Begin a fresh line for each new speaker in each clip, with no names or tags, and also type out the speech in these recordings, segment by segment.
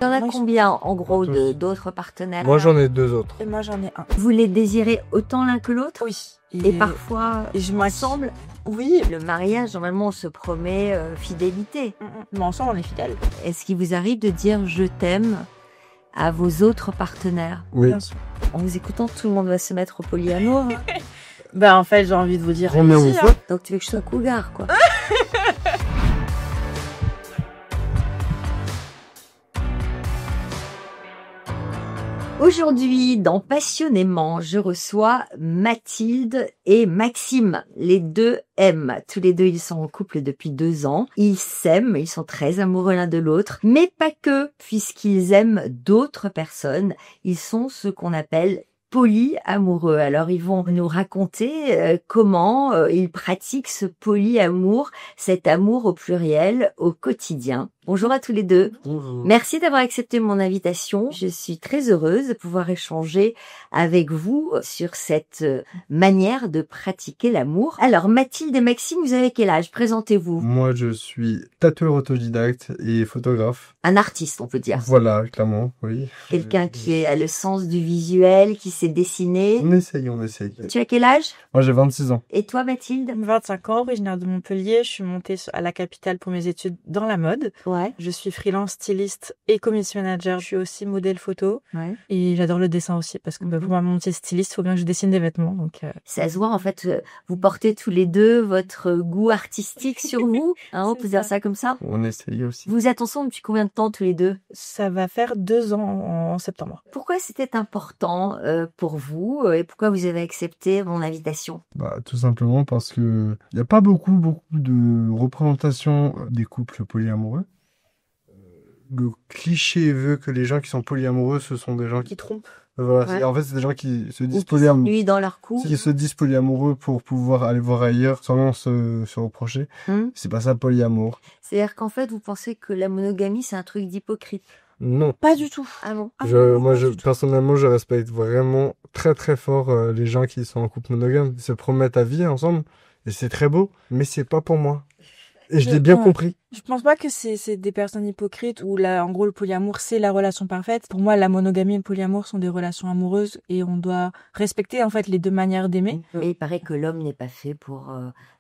Il y en a
Moi,
combien, en gros,
Tous.
d'autres partenaires?
Moi, j'en ai 2 autres.
Et moi, j'en ai un.
Vous les désirez autant l'un que l'autre?
Oui.
Et parfois,
et je
ensemble?
Oui.
Le mariage, normalement, on se promet fidélité.
Mais ensemble, on est fidèles.
Est-ce qu'il vous arrive de dire « je t'aime » à vos autres partenaires?
Oui.
Bien sûr.
En vous écoutant, tout le monde va se mettre au polyamour.
Bah, en fait, j'ai envie de vous dire.
Combien vous
si,
faites?
Donc tu veux que je sois cougar, quoi. Aujourd'hui, dans Passionnément, je reçois Mathilde et Maxime. Les deux aiment. Tous les deux, ils sont en couple depuis 2 ans. Ils s'aiment, ils sont très amoureux l'un de l'autre. Mais pas que, puisqu'ils aiment d'autres personnes. Ils sont ce qu'on appelle polyamoureux. Alors, ils vont nous raconter comment ils pratiquent ce polyamour, cet amour au pluriel, au quotidien. Bonjour à tous les deux.
Bonjour.
Merci d'avoir accepté mon invitation. Je suis très heureuse de pouvoir échanger avec vous sur cette manière de pratiquer l'amour. Alors, Mathilde et Maxime, vous avez quel âge? Présentez-vous.
Moi, je suis tatoueur autodidacte et photographe.
Un artiste, on peut dire.
Voilà, clairement, oui.
Quelqu'un qui a le sens du visuel, qui sait dessiner.
On essaye, on essaye.
Tu as quel âge?
Moi, j'ai 26 ans.
Et toi, Mathilde?
25 ans, originaire de Montpellier. Je suis montée à la capitale pour mes études dans la mode.
Ouais.
Je suis freelance styliste et community manager. Je suis aussi modèle photo.
Ouais.
Et j'adore le dessin aussi parce que pour mon métier styliste, il faut bien que je dessine des vêtements. Donc,
Ça se voit, en fait, vous portez tous les deux votre goût artistique sur vous. Hein, on
C'est
peut dire
ça.
ça comme ça.
On essaye aussi.
Vous êtes ensemble depuis combien de temps tous les deux?
ça va faire 2 ans en septembre.
Pourquoi c'était important pour vous et pourquoi vous avez accepté mon invitation?
Bah, tout simplement parce que il n'y a pas beaucoup de représentation des couples polyamoureux. Le cliché veut que les gens qui sont polyamoureux, ce sont des gens qui...
Qui trompe.
Voilà,
Ouais.
en fait, c'est des gens qui se
Ou
disent
qui
polyamoureux.
s'ennuient dans leur couple?
Qui se disent polyamoureux pour pouvoir aller voir ailleurs sans se reprocher. C'est pas ça, polyamour.
C'est-à-dire qu'en fait, vous pensez que la monogamie, c'est un truc d'hypocrite?
Non.
Pas du tout.
Ah bon?
Personnellement, je respecte vraiment très très fort les gens qui sont en couple monogame. Ils se promettent à vie ensemble et c'est très beau, mais c'est pas pour moi. Et je l'ai bien
Ouais.
compris.
Je pense pas que c'est des personnes hypocrites ou là, en gros, le polyamour, c'est la relation parfaite. Pour moi, la monogamie et le polyamour sont des relations amoureuses et on doit respecter, en fait, les deux manières d'aimer.
Mais il paraît que l'homme n'est pas fait pour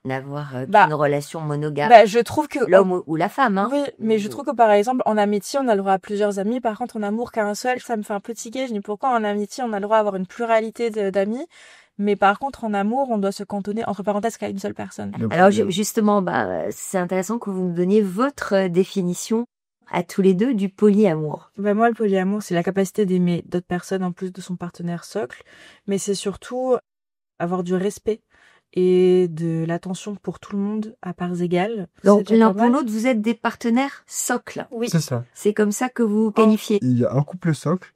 n'avoir
Bah,
qu'une relation monogame.
Bah, je trouve que...
L'homme ou la femme, hein?
Oui, mais je trouve que par exemple, en amitié, on a le droit à plusieurs amis. Par contre, en amour, qu'un seul, ça me fait un peu tiquer. Je dis pourquoi en amitié, on a le droit à avoir une pluralité d'amis. Mais par contre, en amour, on doit se cantonner, entre parenthèses, qu'à une seule personne.
Alors justement, c'est intéressant que vous me donniez votre définition à tous les deux du polyamour.
Ben moi, le polyamour, c'est la capacité d'aimer d'autres personnes en plus de son partenaire socle. Mais c'est surtout avoir du respect et de l'attention pour tout le monde à parts égales.
Donc
C'est déjà
l'un
pas
pour
mal.
l'autre, vous êtes des partenaires socles.
Oui.
C'est ça.
C'est comme ça que vous qualifiez.
Il y a un couple socle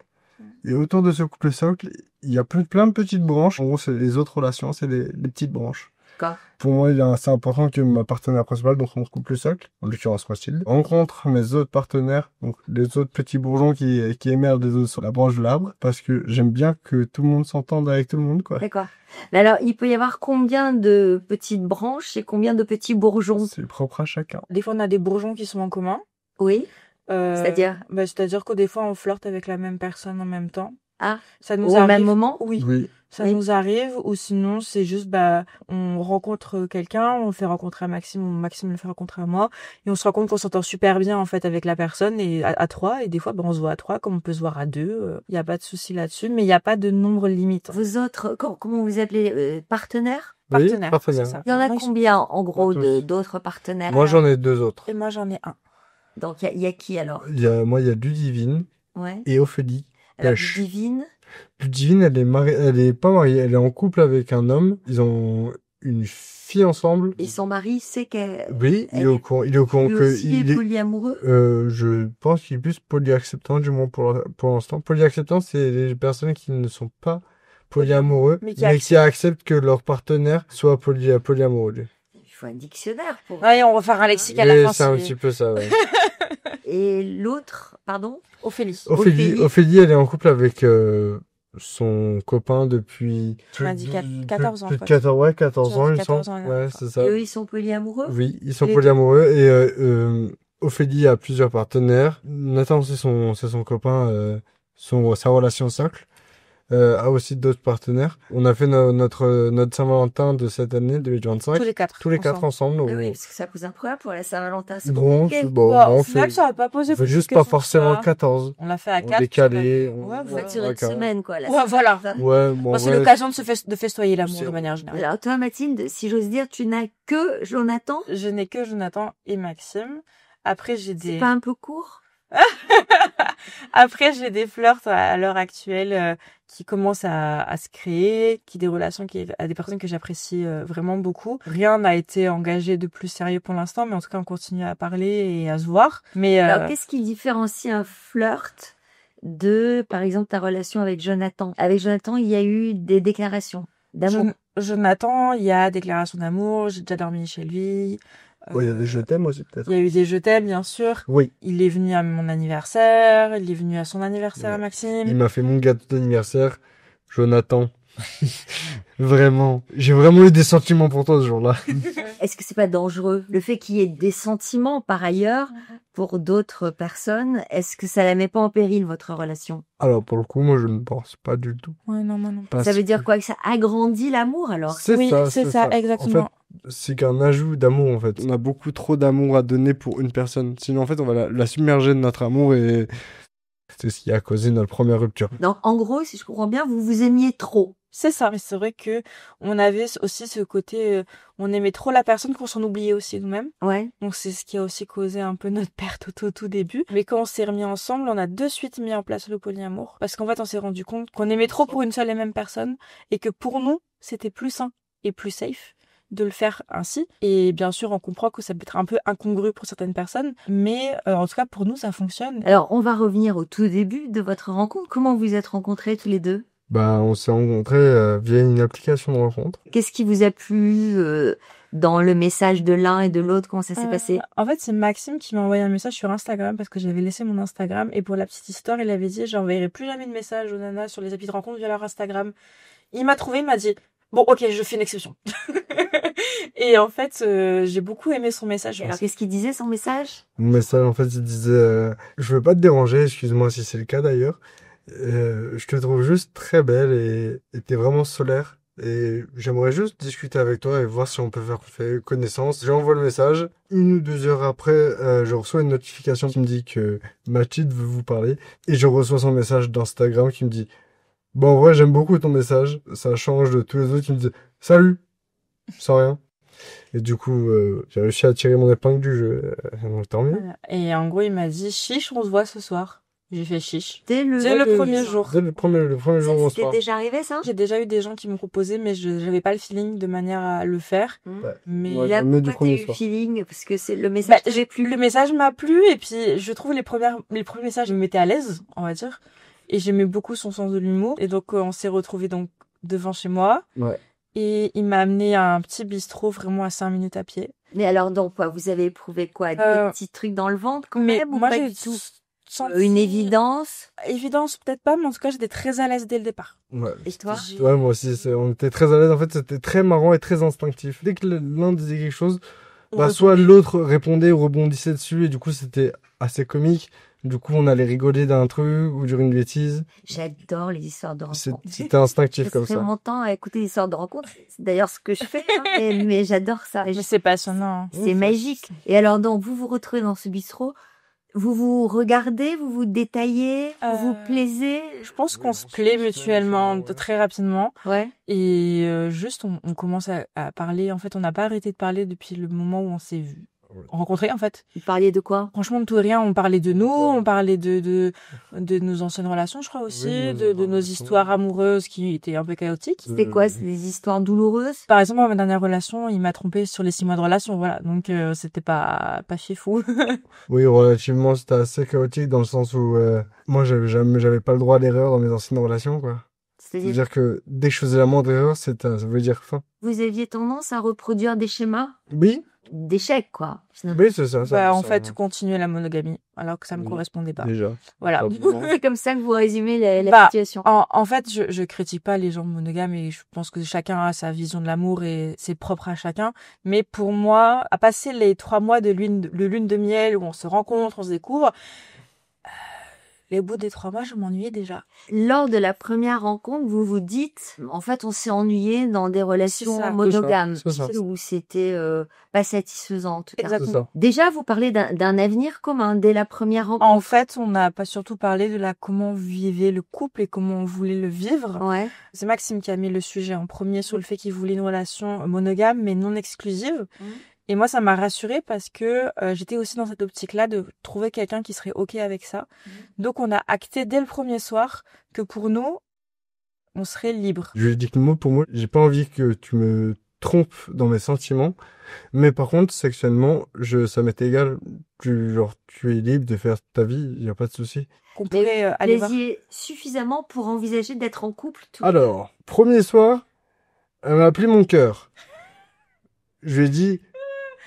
et autour de ce couple socle, il y a plein de petites branches. En gros, c'est les autres relations, c'est les petites branches.
D'accord.
Pour moi, c'est important que ma partenaire principale, donc mon couple socle, en l'occurrence Mathilde, rencontre mes autres partenaires, donc les autres petits bourgeons qui émergent des autres sur la branche de l'arbre, parce que j'aime bien que tout le monde s'entende avec tout le monde, quoi.
D'accord. Mais alors, il peut y avoir combien de petites branches et combien de petits bourgeons?
C'est propre à chacun.
Des fois, on a des bourgeons qui sont en commun.
Oui. C'est-à-dire?
C'est-à-dire qu'au des fois, on flirte avec la même personne en même temps.
Ah.
Ça nous
Au
arrive.
même moment?
Oui.
Oui.
Ça
Oui.
nous arrive, ou sinon c'est juste on rencontre quelqu'un, on le fait rencontrer à Maxime, ou Maxime le fait rencontrer à moi, et on se rend compte qu'on s'entend super bien en fait avec la personne et à 3, et des fois on se voit à 3 comme on peut se voir à 2, il y a pas de souci là-dessus, mais il y a pas de nombre limite.
Vos autres, comment vous appelez, partenaires?
Oui,
Partenaire,
partenaire.
c'est ça.
Il y en a
Moi, ils sont-
combien en gros
Tous.
d'autres partenaires?
Moi, j'en ai 2 autres.
Et moi j'en ai un.
Donc il y a qui alors?
Il y a Ludivine
Ouais.
et Ophélie.
Alors
Pêche.
Divine.
Ludivine, elle est pas mariée, elle est en couple avec un homme. Ils ont une fille ensemble.
Et son mari sait qu'elle
Oui, il est au courant
lui
que
aussi est polyamoureux.
je pense qu'il est plus polyacceptant, du moins pour l'instant. Polyacceptant, c'est les personnes qui ne sont pas polyamoureux,
Mais
mais
qui
qui acceptent que leur partenaire soit polyamoureux.
Il faut un dictionnaire pour.
Ouais, on va faire un lexique à
Et
la fin.
c'est un petit peu ça, ouais.
Et l'autre, pardon?
Ophélie.
Ophélie, elle est en couple avec son copain depuis...
Tu m'as dit 14 ans,
Plus de
quoi.
14, ouais, 14 ans, il me
14
semble.
ans, là.
Ouais, c'est ça.
Et eux, ils sont polyamoureux?
Oui, ils sont
Les
polyamoureux et Ophélie a plusieurs partenaires. Nathan, c'est son copain, sa relation socle. A aussi d'autres partenaires. On a fait notre Saint-Valentin de cette année, 2025.
Tous les quatre
ensemble.
Ah oui, parce que ça pose un problème pour la Saint-Valentin. C'est
Bon,
compliqué.
Au
on
final,
fait,
ça va pas poser
on fait
plus de
juste pas
questions que
forcément
ça.
14.
On l'a fait à
On
4.
décalé.
Ouais,
Vous
voilà.
faites sur une semaine, quoi. La
Ouais, voilà.
Saint-Valentin.
Ouais, bon,
Bon, c'est
ouais.
l'occasion de festoyer l'amour
C'est-
de manière générale.
Alors toi, Mathilde, si j'ose dire, tu n'as que Jonathan.
Je n'ai que Jonathan et Maxime. Après, j'ai
C'est
des...
pas un peu court?
Après, j'ai des flirts à l'heure actuelle qui commencent à se créer, des relations à des personnes que j'apprécie vraiment beaucoup. Rien n'a été engagé de plus sérieux pour l'instant, mais en tout cas, on continue à parler et à se voir. Mais
Alors, qu'est-ce qui différencie un flirt de, par exemple, ta relation avec Jonathan? Avec Jonathan, il y a eu des déclarations d'amour.
Jonathan, il y a déclaration d'amour, j'ai déjà dormi chez lui.
Ouais, il y a des je t'aime aussi, peut-être.
Il y a eu des je t'aime, bien sûr.
Oui.
Il est venu à mon anniversaire, il est venu à son anniversaire,
Ouais.
Maxime.
Il m'a fait mon gâteau d'anniversaire. Jonathan. Vraiment. J'ai vraiment eu des sentiments pour toi ce jour-là.
Est-ce que c'est pas dangereux? Le fait qu'il y ait des sentiments par ailleurs pour d'autres personnes, est-ce que ça la met pas en péril, votre relation?
Alors, pour le coup, moi, je ne pense pas du tout.
Ouais, non, moi non.
Parce
Ça veut dire
que-
quoi? Que ça agrandit l'amour, alors?
C'est
Oui,
ça,
c'est ça, exactement.
En fait, c'est qu'un ajout d'amour, en fait. On a beaucoup trop d'amour à donner pour une personne. Sinon, en fait, on va la submerger de notre amour et c'est ce qui a causé notre première rupture.
Donc, en gros, si je comprends bien, vous vous aimiez trop.
C'est ça, mais c'est vrai que on avait aussi ce côté, on aimait trop la personne qu'on s'en oubliait aussi nous-mêmes.
Ouais.
Donc c'est ce qui a aussi causé un peu notre perte au tout début. Mais quand on s'est remis ensemble, on a de suite mis en place le polyamour. Parce qu'en fait, on s'est rendu compte qu'on aimait trop pour une seule et même personne et que pour nous, c'était plus sain et plus safe de le faire ainsi. Et bien sûr, on comprend que ça peut être un peu incongru pour certaines personnes, mais en tout cas, pour nous, ça fonctionne.
Alors, on va revenir au tout début de votre rencontre. Comment vous êtes rencontrés tous les deux?
Bah, on s'est rencontrés via une application de rencontre.
Qu'est-ce qui vous a plu dans le message de l'un et de l'autre? Comment ça s'est passé?
En fait, c'est Maxime qui m'a envoyé un message sur Instagram parce que j'avais laissé mon Instagram et pour la petite histoire, il avait dit j'enverrai plus jamais de messages aux nanas sur les applis de rencontre via leur Instagram. Il m'a trouvé, il m'a dit bon, ok, je fais une exception. Et en fait, j'ai beaucoup aimé son message.
Alors, qu'est-ce qu'il disait, son message?
Mon message, en fait, il disait je veux pas te déranger, excuse-moi si c'est le cas d'ailleurs. Je te trouve juste très belle et t'es vraiment solaire. Et j'aimerais juste discuter avec toi et voir si on peut faire connaissance. J'envoie le message. 1 ou 2 heures après, je reçois une notification qui me dit que Mathilde veut vous parler. Et je reçois son message d'Instagram qui me dit bon, en vrai, j'aime beaucoup ton message. Ça change de tous les autres qui me disent salut, sans rien. Et du coup, j'ai réussi à tirer mon épingle du jeu. Donc, tant mieux.
Voilà. Et en gros, il m'a dit chiche, on se voit ce soir. J'ai fait chiche.
Dès le
premier jour.
Dès le premier jour où on se
C'était
parle.
déjà arrivé, ça?
J'ai déjà eu des gens qui m'ont proposé, mais je n'avais pas le feeling de manière à le faire.
Ouais.
Mais
Ouais.
Là,
mais du
pourquoi t'as
premier
eu le
soir.
feeling? Parce que c'est le message
Bah,
t'avait plu.
le message m'a plu et puis je trouve les premiers messages me mettaient à l'aise, on va dire. Et j'aimais beaucoup son sens de l'humour. Et donc on s'est retrouvés donc devant chez moi.
Ouais.
Et il m'a amené à un petit bistrot vraiment à 5 minutes à pied.
Mais alors, donc, quoi, vous avez éprouvé quoi? Des petits trucs dans le ventre, quand
Mais
même, ou
moi
pas
j'ai
du tout?
senti...
Une évidence?
Évidence peut-être pas, mais en tout cas j'étais très à l'aise dès le départ.
Ouais.
Et toi?
Ouais, moi aussi, on était très à l'aise. En fait, c'était très marrant et très instinctif. Dès que l'un disait quelque chose, bah, soit l'autre répondait ou rebondissait dessus, et du coup, c'était assez comique. Du coup, on allait rigoler d'un truc ou dire une bêtise.
J'adore les histoires de rencontres.
C'était instinctif
Je
comme
passe
ça.
mon temps à écouter les histoires de rencontres. C'est d'ailleurs ce que je fais, hein, mais j'adore ça.
Mais c'est passionnant.
C'est magique. Et alors, donc, vous vous retrouvez dans ce bistrot, vous vous regardez, vous vous détaillez, vous vous plaisez.
Je pense qu'on se plaît mutuellement très rapidement.
Ouais.
Et juste, on commence à parler. En fait, on n'a pas arrêté de parler depuis le moment où on s'est rencontrés, en fait.
Vous parliez de quoi?
Franchement, de tout et rien. On parlait de nous, on parlait de nos anciennes relations, je crois aussi,
Oui,
de nos histoires amoureuses qui étaient un peu chaotiques.
C'était quoi? C'est des histoires douloureuses?
Par exemple, dans ma dernière relation, il m'a trompé sur les 6 mois de relation, voilà. Donc, c'était pas fou.
Oui, relativement, c'était assez chaotique dans le sens où moi, j'avais pas le droit à l'erreur dans mes anciennes relations, quoi.
C'est-à-dire,
C'est-à-dire que dès que je faisais la moindre erreur, ça veut dire fin.
vous aviez tendance à reproduire des schémas?
Oui,
d'échec, quoi.
Oui, c'est ça.
Bah, en fait, continuer la monogamie, alors que ça me
Oui.
correspondait pas.
Déjà.
Voilà.
Simplement.
C'est comme ça que vous résumez la
Bah,
situation.
En fait, je critique pas les gens monogames et je pense que chacun a sa vision de l'amour et c'est propre à chacun. Mais pour moi, à passer les 3 mois de lune de miel où on se rencontre, on se découvre, les bouts des 3 mois, je m'ennuyais déjà.
Lors de la première rencontre, vous vous dites, en fait, on s'est ennuyé dans des relations
C'est ça.
monogames,
C'est ça.
où c'était pas satisfaisant, en tout cas.
Exactement.
C'est ça.
Déjà, vous parlez d'un avenir commun dès la première rencontre.
En fait, on n'a pas surtout parlé de comment vivait le couple et comment on voulait le vivre.
Ouais.
C'est Maxime qui a mis le sujet en premier sur le fait qu'il voulait une relation monogame mais non exclusive. Et moi, ça m'a rassurée parce que j'étais aussi dans cette optique-là de trouver quelqu'un qui serait OK avec ça. Donc, on a acté dès le premier soir que pour nous, on serait libre.
Je lui ai dit que mot pour mot, j'ai pas envie que tu me trompes dans mes sentiments. Mais par contre, sexuellement, ça m'est égal. Tu es libre de faire ta vie, il y a pas de souci.
Qu'on pourrait aller voir.
Plaisiez suffisamment pour envisager d'être en couple tous les
Alors, premier soir, elle m'a appelé mon cœur. Je lui ai dit,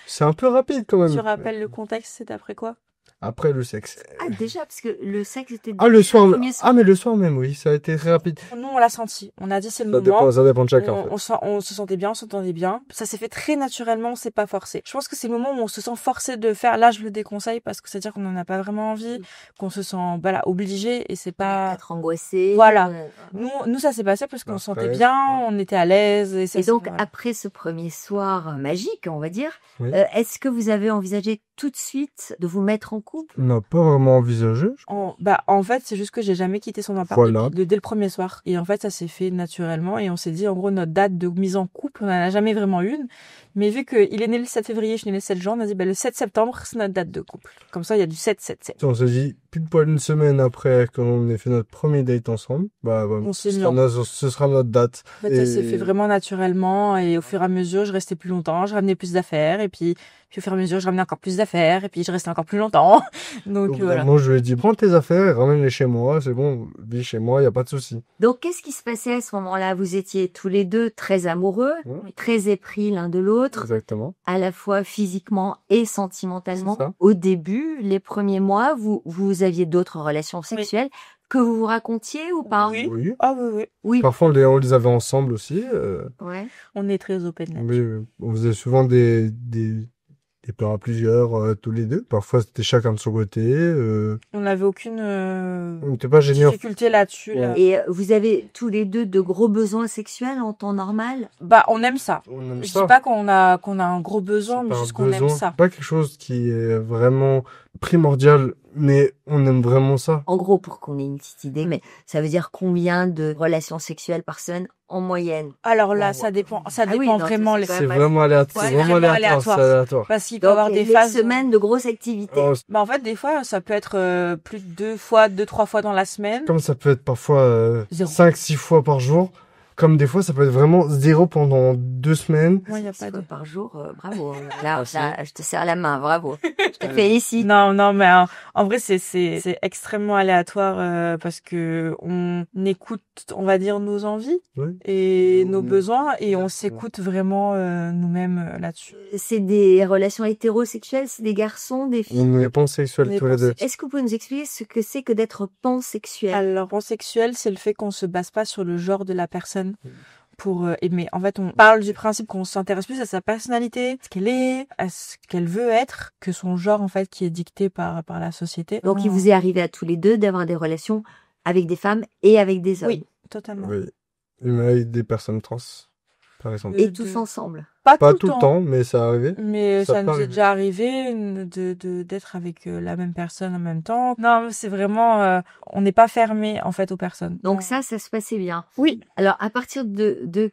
c'est un peu rapide quand même.
Tu rappelles le contexte, c'est après quoi?
Après le sexe.
deux. Ah, déjà, parce que le sexe était...
Ah, le soir,
premier soir.
ah, mais le soir même, oui, ça a été très rapide.
Nous, on l'a senti. On a dit c'est le
Ça
moment.
dépend de chacun, en fait.
On se sentait bien, on s'entendait bien. Ça s'est fait très naturellement, c'est pas forcé. Je pense que c'est le moment où on se sent forcé de faire. Là, je le déconseille parce que c'est-à-dire qu'on n'en a pas vraiment envie, qu'on se sent obligé et c'est pas...
Être angoissé.
Voilà. Nous, ça s'est passé parce qu'on se
Après,
sentait bien, on était à l'aise.
Et donc,
voilà.
après ce premier soir magique, on va dire,
Oui.
est-ce que vous avez envisagé tout de suite de vous mettre en couple?
On n'a pas vraiment envisagé.
En fait, c'est juste que j'ai jamais quitté son appart
Voilà.
dès le premier soir. Et en fait, ça s'est fait naturellement et on s'est dit, en gros, notre date de mise en couple, on n'en a jamais vraiment une. Mais vu qu'il est né le 7 février, je suis née le 7 juin, on a dit, le 7 septembre, c'est notre date de couple. Comme ça, il y a du 7-7-7.
On s'est dit, pile poil une semaine après qu'on ait fait notre premier date ensemble,
On s'est mis
ce sera notre date.
En fait, ça s'est fait vraiment naturellement et au fur et à mesure, je restais plus longtemps, je ramenais plus d'affaires et puis au fur et à mesure, je ramenais encore plus d'affaires et puis je restais encore plus longtemps. Donc voilà.
Moi, je lui ai dit, prends tes affaires et ramène-les chez moi, c'est bon, vis chez moi, il n'y a pas de souci.
Donc, qu'est-ce qui se passait à ce moment-là? Vous étiez tous les deux très amoureux,
Ouais.
très épris l'un de l'autre,
Exactement.
à la fois physiquement et sentimentalement.
C'est ça.
Au début, les premiers mois, vous aviez d'autres relations sexuelles que vous vous racontiez ou pas?
Oui.
Oui.
Ah oui.
Oui.
Parfois, on les avait ensemble aussi.
Ouais.
On est très open là.
Oui, on faisait souvent des plans à plusieurs, tous les deux. Parfois, c'était chacun de son côté.
On n'avait aucune
On n'était pas gênés.
difficulté là-dessus. Là.
Et vous avez tous les deux de gros besoins sexuels en temps normal?
On aime ça.
On aime
Je
ça.
dis pas qu'on a un gros besoin,
C'est
mais
pas un
juste qu'on aime
besoin,
ça.
pas quelque chose qui est vraiment primordial, mais on aime vraiment ça.
En gros, pour qu'on ait une petite idée, mais ça veut dire combien de relations sexuelles par semaine en moyenne?
Alors là,
Bon,
ça dépend
oui,
vraiment.
non,
les...
c'est
C'est
Ouais,
vraiment aléatoire.
ouais,
C'est vraiment
vraiment
aléatoire. C'est aléatoire.
Parce qu'il peut y
Donc,
avoir des
les
phases.
semaines de grosse activité.
Oh,
En fait, des fois, ça peut être plus de 2-3 fois dans la semaine.
comme ça peut être parfois
Zéro.
5-6 fois par jour, comme des fois ça peut être vraiment 0 pendant 2 semaines.
Moi, il y a
6
pas
fois
de.
par jour, bravo. Là,
Merci.
là, je te serre la main, bravo. Je te félicite.
Non, mais en vrai, c'est extrêmement aléatoire parce que on écoute, on va dire, nos envies
Oui.
et nos
Oui.
besoins et on s'écoute vraiment nous-mêmes là-dessus.
C'est des relations hétérosexuelles, c'est des garçons, des filles.
On est pansexuels
On est
tous les deux.
Est-ce que vous pouvez nous expliquer ce que c'est que d'être pansexuel?
Alors, pansexuel, c'est le fait qu'on se base pas sur le genre de la personne pour aimer. En fait, on parle du principe qu'on s'intéresse plus à sa personnalité, ce qu'elle est, à ce qu'elle veut être, que son genre, en fait, qui est dicté par la société.
Donc, il vous est arrivé à tous les deux d'avoir des relations avec des femmes et avec des hommes.
Oui, totalement.
Oui. Et même avec des personnes trans, par exemple.
Et tous ensemble.
Pas
Pas tout le temps, mais ça arrivait.
Mais
Ça
ça
peut
nous est
arriver.
déjà arrivé d'être avec la même personne en même temps. Non, c'est vraiment, on n'est pas fermé en fait aux personnes.
Donc ça se passait bien.
Oui.
Alors, à partir de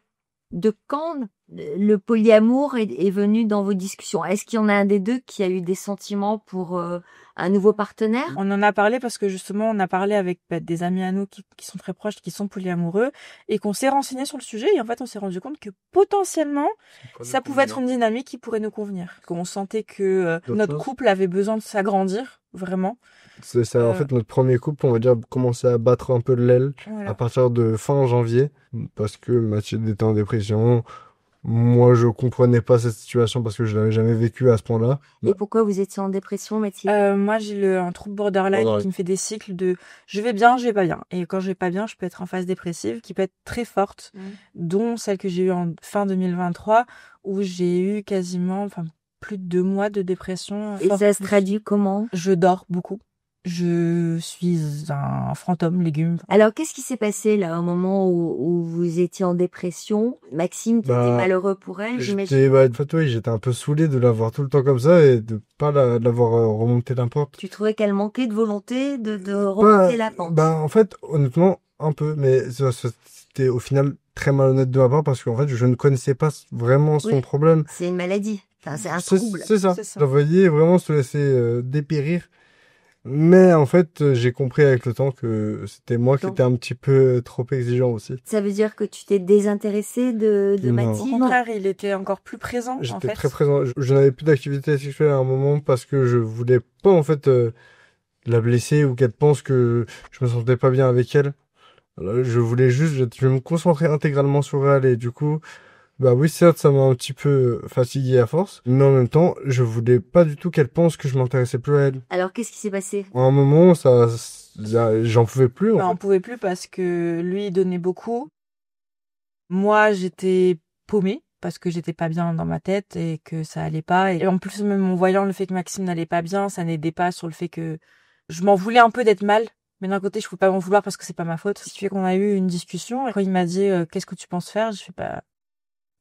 quand le polyamour est venu dans vos discussions? Est-ce qu'il y en a un des deux qui a eu des sentiments pour un nouveau partenaire?
On en a parlé parce que justement, on a parlé avec des amis à nous qui sont très proches, qui sont polyamoureux, et qu'on s'est renseigné sur le sujet. Et en fait, on s'est rendu compte que potentiellement, ça pouvait être une dynamique qui pourrait nous convenir. Qu'on sentait que
D'autres
notre
choses
couple avait besoin de s'agrandir, vraiment.
C'est ça, en fait, notre premier couple, on va dire, commençait à battre un peu de l'aile
Voilà.
à partir de fin janvier, parce que Mathilde était en dépression. Moi, je comprenais pas cette situation parce que je l'avais jamais vécu à ce point-là.
Et pourquoi vous étiez en dépression, Mathilde?
Moi, j'ai un trouble borderline
Borderline.
qui me fait des cycles de je vais bien, je vais pas bien. Et quand je vais pas bien, je peux être en phase dépressive qui peut être très forte, dont celle que j'ai eue en fin 2023 où j'ai eu quasiment plus de 2 mois de dépression.
Et ça se traduit comment?
Je dors beaucoup. Je suis un fantôme légume.
Alors, qu'est-ce qui s'est passé là au moment où vous étiez en dépression? Maxime, tu étais malheureux pour elle, j'imagine.
J'étais un peu saoulé de la voir tout le temps comme ça et de pas l'avoir remonté la pente.
Tu trouvais qu'elle manquait de volonté de remonter la pente?
En fait, honnêtement, un peu, mais c'était au final très malhonnête de ma part parce qu'en fait, je ne connaissais pas vraiment son problème.
C'est une maladie. Enfin, c'est un trouble.
C'est ça. Je la voyais vraiment se laisser dépérir. Mais en fait, j'ai compris avec le temps que c'était moi qui étais un petit peu trop exigeant aussi.
Ça veut dire que tu t'es désintéressé de Mathilde?
Au contraire, il était encore plus présent.
J'étais très présent. Je n'avais plus d'activité sexuelle à un moment parce que je voulais pas en fait la blesser ou qu'elle pense que je me sentais pas bien avec elle. Alors, je voulais juste, je me concentrer intégralement sur elle et du coup, bah oui, certes, ça m'a un petit peu fatigué à force, mais en même temps, je voulais pas du tout qu'elle pense que je m'intéressais plus à elle.
Alors, qu'est-ce qui s'est passé?
À un moment, j'en pouvais plus.
On pouvait plus parce que lui, il donnait beaucoup. Moi, j'étais paumée parce que j'étais pas bien dans ma tête et que ça allait pas. Et en plus, même en voyant le fait que Maxime n'allait pas bien, ça n'aidait pas sur le fait que je m'en voulais un peu d'être mal. Mais d'un côté, je pouvais pas m'en vouloir parce que c'est pas ma faute. Ce qui fait qu'on a eu une discussion et quand il m'a dit qu'est-ce que tu penses faire, je fais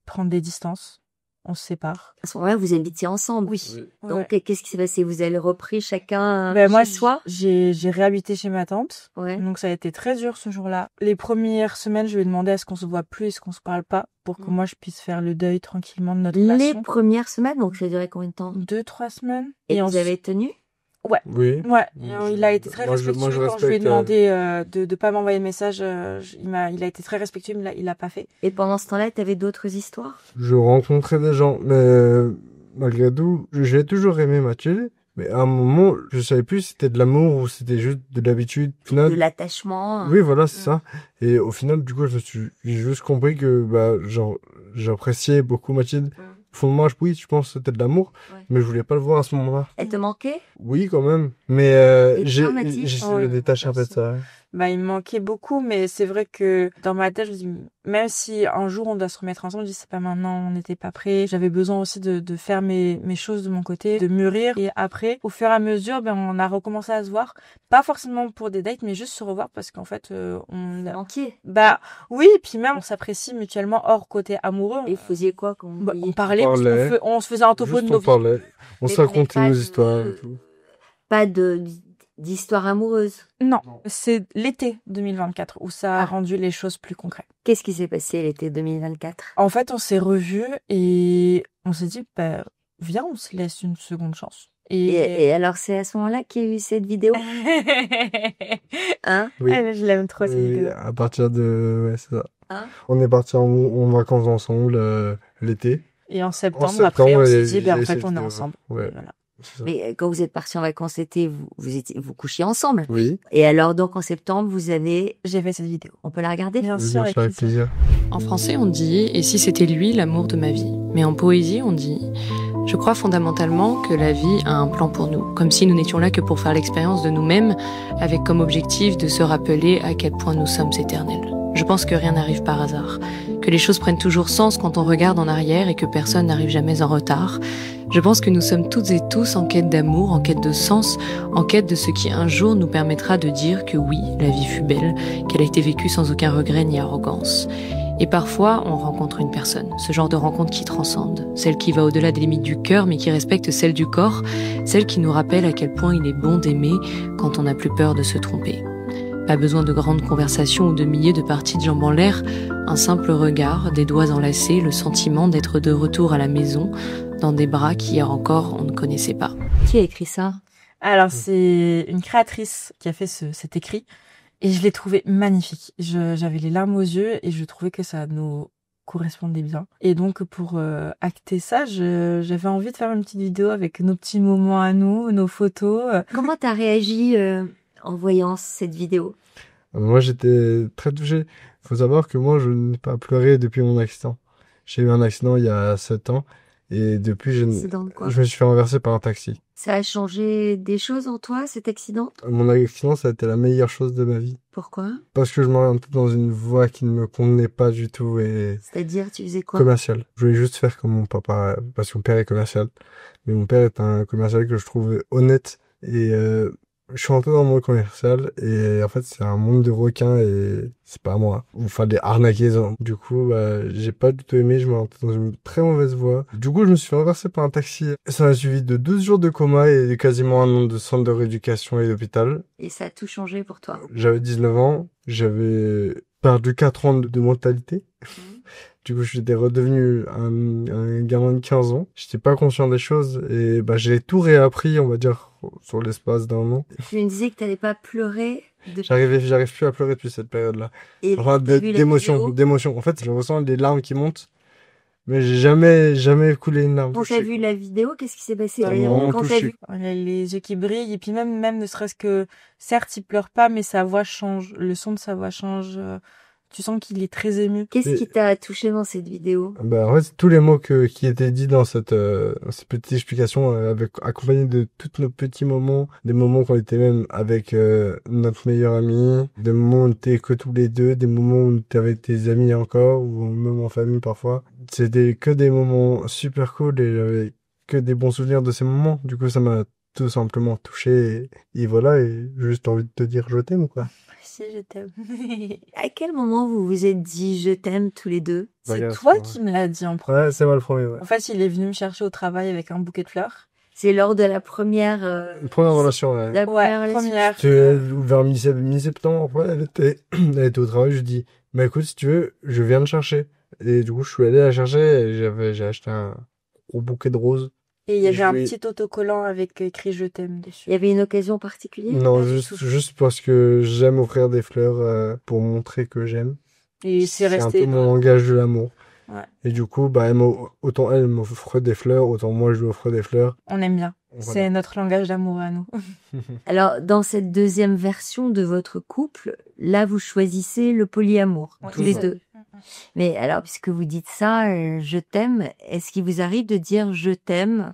prendre des distances. On se sépare.
À ce moment-là, vous habitiez ensemble.
Oui.
Donc, qu'est-ce qui s'est passé? Vous avez repris chacun
moi,
chez soi?
J'ai réhabité chez ma tante.
Ouais.
Donc, ça a été très dur ce jour-là. Les premières semaines, je lui ai demandé à ce qu'on se voit plus, est-ce qu'on se parle pas, pour que moi, je puisse faire le deuil tranquillement de notre relation.
Les premières semaines, donc ça a duré combien de temps?
2-3 semaines.
Et vous avez tenu?
Ouais.
Oui.
Ouais. Il a été très respectueux quand je lui ai demandé de pas m'envoyer de message. Il a été très respectueux, mais il l'a pas fait.
Et pendant ce temps-là, t'avais d'autres histoires?
Je rencontrais des gens, mais malgré tout, j'ai toujours aimé Mathilde. Mais à un moment, je savais plus si c'était de l'amour ou c'était juste de l'habitude.
De l'attachement.
Oui, voilà, c'est ça. Et au final, du coup, j'ai juste compris que, j'appréciais beaucoup Mathilde. Au fond de moi, oui, je pense que c'était de l'amour, mais je voulais pas le voir à ce moment-là.
Elle te manquait?
Oui, quand même. Mais j'ai
Mathilde?
détaché un peu de ça.
Il me manquait beaucoup, mais c'est vrai que dans ma tête, je me dis, même si un jour on doit se remettre ensemble, je dis c'est pas maintenant, on n'était pas prêts. J'avais besoin aussi de faire mes choses de mon côté, de mûrir. Et après, au fur et à mesure, on a recommencé à se voir. Pas forcément pour des dates, mais juste se revoir parce qu'en fait, on a
manqué.
Oui, et puis même on s'apprécie mutuellement hors côté amoureux.
Et vous faisiez quoi quand
on parlait, on se faisait un topo de nos vies.
On se racontait nos histoires et tout.
Pas d'histoire amoureuse?
Non, c'est l'été 2024 où ça a rendu les choses plus concrètes.
Qu'est-ce qui s'est passé l'été 2024?
En fait, on s'est revus et on s'est dit, viens, on se laisse une seconde chance.
Et alors, c'est à ce moment-là qu'il y a eu cette vidéo? Hein?
Oui.
Je l'aime trop, cette vidéo.
À partir de... Ouais, c'est ça. Hein? On est partis en vacances ensemble l'été.
Et en septembre, après, on s'est dit, en fait, on est ensemble.
Ouais.
Voilà.
Mais quand vous êtes partis en vacances l'été, vous couchiez ensemble?
Oui.
Et alors, donc, en septembre,
j'ai fait cette vidéo.
On peut la regarder?
Bien sûr, avec
plaisir.
En français, on dit « Et si c'était lui, l'amour de ma vie ?» Mais en poésie, on dit « Je crois fondamentalement que la vie a un plan pour nous, comme si nous n'étions là que pour faire l'expérience de nous-mêmes, avec comme objectif de se rappeler à quel point nous sommes éternels. Je pense que rien n'arrive par hasard, que les choses prennent toujours sens quand on regarde en arrière et que personne n'arrive jamais en retard. Je pense que nous sommes toutes et tous en quête d'amour, en quête de sens, en quête de ce qui un jour nous permettra de dire que oui, la vie fut belle, qu'elle a été vécue sans aucun regret ni arrogance. Et parfois, on rencontre une personne, ce genre de rencontre qui transcende, celle qui va au-delà des limites du cœur mais qui respecte celle du corps, celle qui nous rappelle à quel point il est bon d'aimer quand on n'a plus peur de se tromper. Pas besoin de grandes conversations ou de milliers de parties de jambes en l'air, un simple regard, des doigts enlacés, le sentiment d'être de retour à la maison, dans des bras qu'hier encore on ne connaissait pas.
Qui a écrit ça?
Alors, c'est une créatrice qui a fait cet écrit et je l'ai trouvé magnifique. J'avais les larmes aux yeux et je trouvais que ça nous correspondait bien. Et donc, pour acter ça, j'avais envie de faire une petite vidéo avec nos petits moments à nous, nos photos.
Comment t'as réagi en voyant cette vidéo?
Moi, j'étais très touché. Il faut savoir que moi, je n'ai pas pleuré depuis mon accident. J'ai eu un accident il y a 7 ans. Et depuis,
Accident de quoi?
je me suis fait renverser par un taxi.
Ça a changé des choses en toi, cet accident?
Mon accident, ça a été la meilleure chose de ma vie.
Pourquoi?
Parce que je m'orientais dans une voie qui ne me convenait pas du tout et
C'est-à-dire, tu faisais quoi?
commercial. Je voulais juste faire comme mon papa, parce que mon père est commercial. Mais mon père est un commercial que je trouve honnête. Et je suis rentré dans le monde commercial et en fait, c'est un monde de requins et c'est pas moi. Enfin, des arnaquaisons. Du coup, j'ai pas du tout aimé. Je me rentré dans une très mauvaise voie. Du coup, je me suis fait renverser par un taxi. Ça m'a suivi de 12 jours de coma et quasiment un an de centre de rééducation et d'hôpital.
Et ça a tout changé pour toi.
J'avais 19 ans. J'avais perdu 4 ans de mentalité. Du coup, j'étais redevenu un gamin de 15 ans. J'étais pas conscient des choses et j'ai tout réappris, on va dire, sur l'espace d'un an.
Tu me disais que t'allais pas pleurer
J'arrive plus à pleurer depuis cette période-là.
et
Enfin,
t'as vu la vidéo?
d'émotion. En fait, je ressens des larmes qui montent, mais j'ai jamais coulé une larme.
Quand t'as vu la vidéo, qu'est-ce qui s'est passé?
Ça m'a vraiment
Quand t'as
touché.
vu,
Il a les yeux qui brillent et puis même ne serait-ce que, certes, il pleure pas, mais sa voix change. Le son de sa voix change. Tu sens qu'il est très ému.
qu'est-ce qui t'a touché dans cette vidéo?
En fait, tous les mots qui étaient dits dans cette petite explication, accompagnés de tous nos petits moments, des moments qu'on était même avec notre meilleur ami, des moments où on était que tous les deux, des moments où on était avec tes amis encore, ou même en famille parfois. C'était que des moments super cool et j'avais que des bons souvenirs de ces moments. Du coup, ça m'a tout simplement touché et voilà, et j'ai juste envie de te dire je t'aime, quoi.
Si, je t'aime.
À quel moment vous vous êtes dit je t'aime tous les deux?
C'est
Regarde,
toi
ouais.
qui me l'as dit en premier.
Ouais, c'est moi le premier, ouais.
En fait, il est venu me chercher au travail avec un bouquet de fleurs.
C'est lors de la première,
Première relation, ouais.
la première
Ouais,
relation?
première.
Vers mi-septembre, après, elle était au travail, je dis, écoute, si tu veux, je viens te chercher. Et du coup, je suis allé la chercher et j'ai acheté un gros bouquet de roses.
Et il y avait
Je
un
lui-
petit autocollant avec écrit je t'aime dessus.
Il y avait une occasion particulière?
Non,
pas du
juste parce que j'aime offrir des fleurs pour montrer que j'aime.
Et c'est
un peu
resté.
mon langage de l'amour.
Ouais.
Et du coup, autant elle m'offre des fleurs, autant moi je lui offre des fleurs.
On aime bien.
Voilà.
C'est notre langage d'amour à nous.
Alors, dans cette deuxième version de votre couple, là, vous choisissez le polyamour, tous les deux. Mais alors, puisque vous dites ça, je t'aime, est-ce qu'il vous arrive de dire je t'aime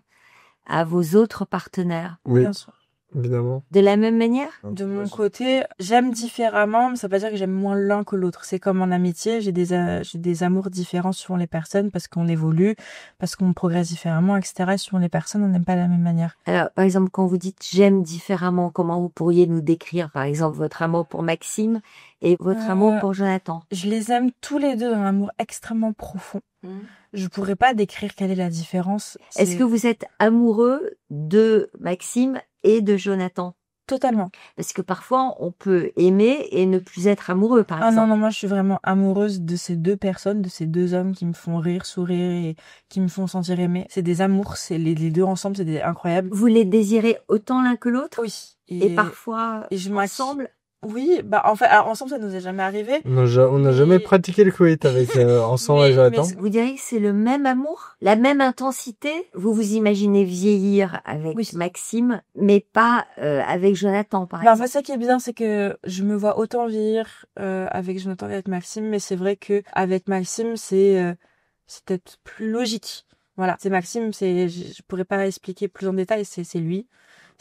à vos autres partenaires
Oui,
Bien sûr.
évidemment.
de la même manière?
De mon côté, j'aime différemment, mais ça veut pas dire que j'aime moins l'un que l'autre. C'est comme en amitié, j'ai des amours différents suivant les personnes parce qu'on évolue, parce qu'on progresse différemment, etc. Et suivant les personnes, on n'aime pas de la même manière.
Alors, par exemple, quand vous dites j'aime différemment, comment vous pourriez nous décrire, par exemple, votre amour pour Maxime et votre amour pour Jonathan?
Je les aime tous les deux d'un amour extrêmement profond. Je pourrais pas décrire quelle est la différence.
Est-ce que vous êtes amoureux de Maxime et de Jonathan?
Totalement.
Parce que parfois, on peut aimer et ne plus être amoureux, par
Ah
exemple.
non, moi je suis vraiment amoureuse de ces deux personnes, de ces deux hommes qui me font rire, sourire et qui me font sentir aimée. C'est des amours, c'est les deux ensemble, c'est incroyable.
Vous les désirez autant l'un que l'autre?
Oui.
Et parfois
et je
ensemble?
Oui, en fait, alors, ensemble ça nous est jamais arrivé.
On n'a jamais pratiqué le coït avec ensemble avec Jonathan.
Vous diriez que c'est le même amour, la même intensité? Vous vous imaginez vieillir avec Maxime, mais pas avec Jonathan, par exemple.
En fait, ça qui est bien, c'est que je me vois autant vieillir avec Jonathan qu'avec Maxime, mais c'est vrai que avec Maxime, c'est peut-être plus logique. Voilà, c'est Maxime, je pourrais pas expliquer plus en détail, c'est lui.